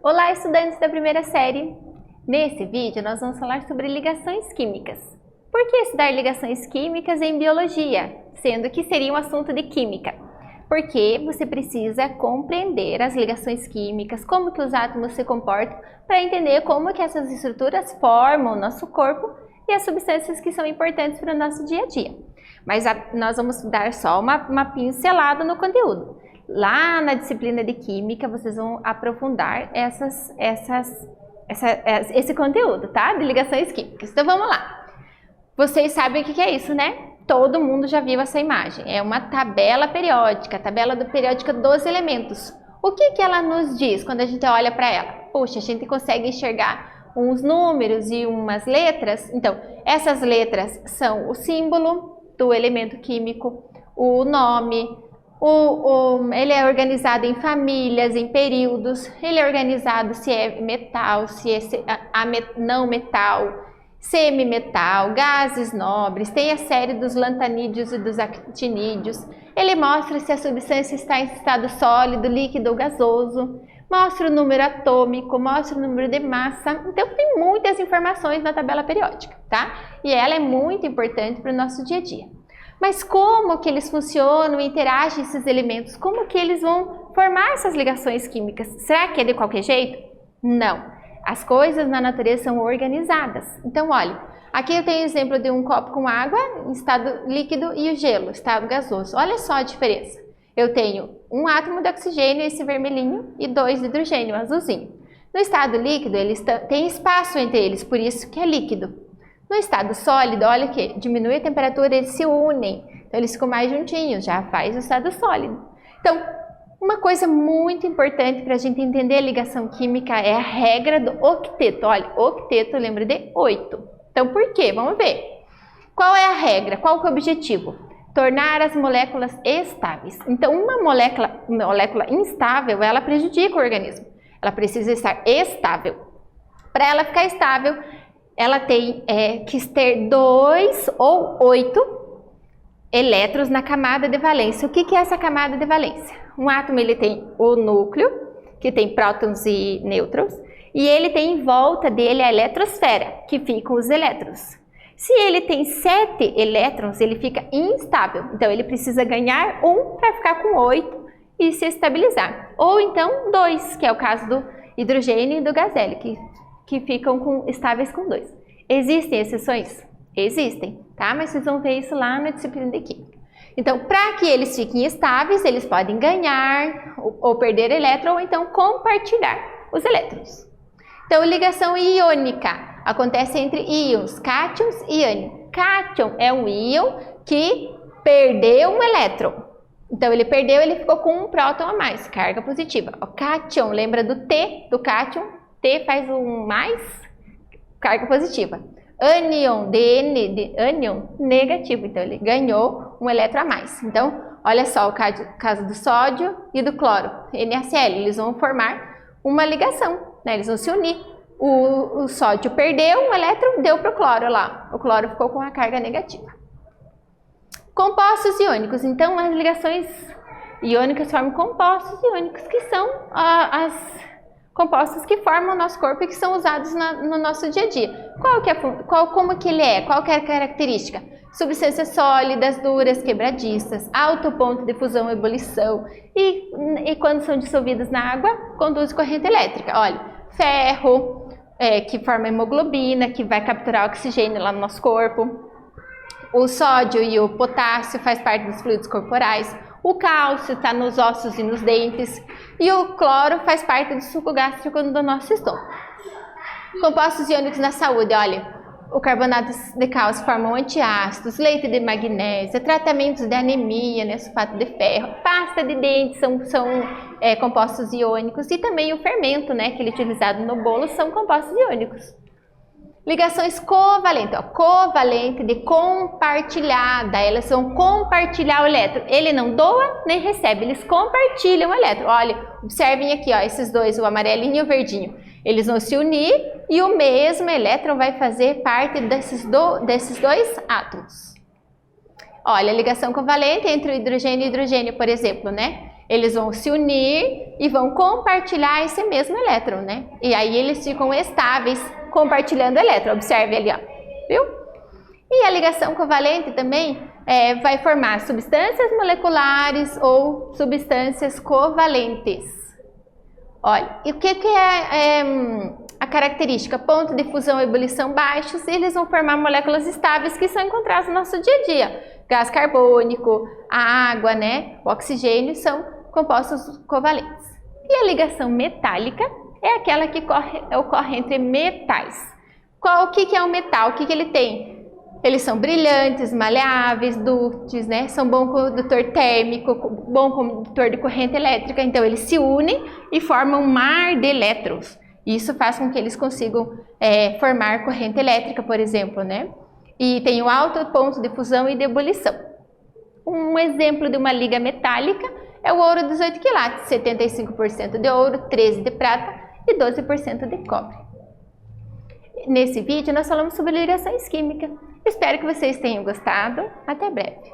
Olá, estudantes da primeira série! Nesse vídeo, nós vamos falar sobre ligações químicas. Por que estudar ligações químicas em biologia, sendo que seria um assunto de química? Porque você precisa compreender as ligações químicas, como que os átomos se comportam, para entender como que essas estruturas formam o nosso corpo e as substâncias que são importantes para o nosso dia a dia. Mas nós vamos dar só uma pincelada no conteúdo. Lá na disciplina de Química, vocês vão aprofundar esse conteúdo, tá? De ligações químicas. Então, vamos lá. Vocês sabem o que é isso, né? Todo mundo já viu essa imagem. É uma tabela periódica, a tabela periódica dos elementos. O que ela nos diz quando a gente olha para ela? Puxa, a gente consegue enxergar uns números e umas letras. Então, essas letras são o símbolo do elemento químico, o nome. Ele é organizado em famílias, em períodos, ele é organizado se é metal, se é não metal, semimetal, gases nobres, tem a série dos lantanídeos e dos actinídeos, ele mostra se a substância está em estado sólido, líquido ou gasoso, mostra o número atômico, mostra o número de massa, então tem muitas informações na tabela periódica, tá? E ela é muito importante para o nosso dia a dia. Mas como que eles funcionam, interagem esses elementos? Como que eles vão formar essas ligações químicas? Será que é de qualquer jeito? Não. As coisas na natureza são organizadas. Então, olha, aqui eu tenho exemplo de um copo com água, em estado líquido, e o gelo, estado gasoso. Olha só a diferença. Eu tenho um átomo de oxigênio, esse vermelhinho, e 2 de hidrogênio, azulzinho. No estado líquido, eles têm espaço entre eles, por isso que é líquido. No estado sólido, olha que diminui a temperatura, eles se unem, então eles ficam mais juntinhos, já faz o estado sólido. Então, uma coisa muito importante para a gente entender a ligação química é a regra do octeto. Olha, octeto lembra de 8. Então, por quê? Vamos ver. Qual é a regra? Qual que é o objetivo? Tornar as moléculas estáveis. Então, uma molécula instável, ela prejudica o organismo. Ela precisa estar estável. Para ela ficar estável, ela tem que ter 2 ou 8 elétrons na camada de valência. O que é essa camada de valência? Um átomo ele tem o núcleo, que tem prótons e nêutrons, e ele tem em volta dele a eletrosfera, que ficam os elétrons. Se ele tem 7 elétrons, ele fica instável. Então, ele precisa ganhar 1 para ficar com 8 e se estabilizar. Ou então 2, que é o caso do hidrogênio e do gás hélio, que ficam estáveis com 2. Existem exceções? Existem, tá? Mas vocês vão ver isso lá na disciplina de Química. Então, para que eles fiquem estáveis, eles podem ganhar ou perder elétron, ou então compartilhar os elétrons. Então, ligação iônica acontece entre íons, cátions e ânions. Cátion é um íon que perdeu um elétron. Então, ele perdeu, ele ficou com um próton a mais, carga positiva. O cátion, lembra do T, do cátion? T faz um mais, carga positiva. Ânion, de ânion, negativo. Então, ele ganhou um elétron a mais. Então, olha só o caso do sódio e do cloro, NaCl. Eles vão formar uma ligação, né? Eles vão se unir. O sódio perdeu um elétron, deu para o cloro lá. O cloro ficou com a carga negativa. Compostos iônicos. Então, as ligações iônicas formam compostos iônicos, que são compostos que formam o nosso corpo e que são usados no nosso dia a dia. Como que ele é? Qual que é a característica? Substâncias sólidas, duras, quebradiças, alto ponto de fusão e ebulição e quando são dissolvidas na água, conduz corrente elétrica. Olha, ferro, que forma hemoglobina, que vai capturar oxigênio lá no nosso corpo. O sódio e o potássio faz parte dos fluidos corporais. O cálcio está nos ossos e nos dentes. E o cloro faz parte do suco gástrico do nosso estômago. Compostos iônicos na saúde, olha. O carbonato de cálcio formam antiácidos, leite de magnésio, tratamentos de anemia, né, sulfato de ferro, pasta de dentes são compostos iônicos. E também o fermento, né, que ele é utilizado no bolo, são compostos iônicos. Ligações covalentes, ó, covalente de compartilhada, elas vão compartilhar o elétron. Ele não doa nem recebe, eles compartilham o elétron. Olha, observem aqui, ó, esses dois, o amarelinho e o verdinho. Eles vão se unir e o mesmo elétron vai fazer parte desses dois átomos. Olha, a ligação covalente entre o hidrogênio e hidrogênio, por exemplo, né? Eles vão se unir e vão compartilhar esse mesmo elétron, né? E aí eles ficam estáveis compartilhando elétron. Observe ali, ó. Viu? E a ligação covalente também vai formar substâncias moleculares ou substâncias covalentes. Olha, e o que é a característica? Ponto de fusão e ebulição baixos, e eles vão formar moléculas estáveis que são encontradas no nosso dia a dia. Gás carbônico, a água, né? O oxigênio são compostos covalentes. E a ligação metálica é aquela que ocorre entre metais. O que é um metal? O que ele tem? Eles são brilhantes, maleáveis, dúcteis, né? São bom condutor térmico, bom condutor de corrente elétrica. Então, eles se unem e formam um mar de elétrons. Isso faz com que eles consigam formar corrente elétrica, por exemplo, né? E tem um alto ponto de fusão e de ebulição. Um exemplo de uma liga metálica é o ouro 18 quilates, 75% de ouro, 13% de prata e 12% de cobre. Nesse vídeo nós falamos sobre ligações químicas. Espero que vocês tenham gostado. Até breve!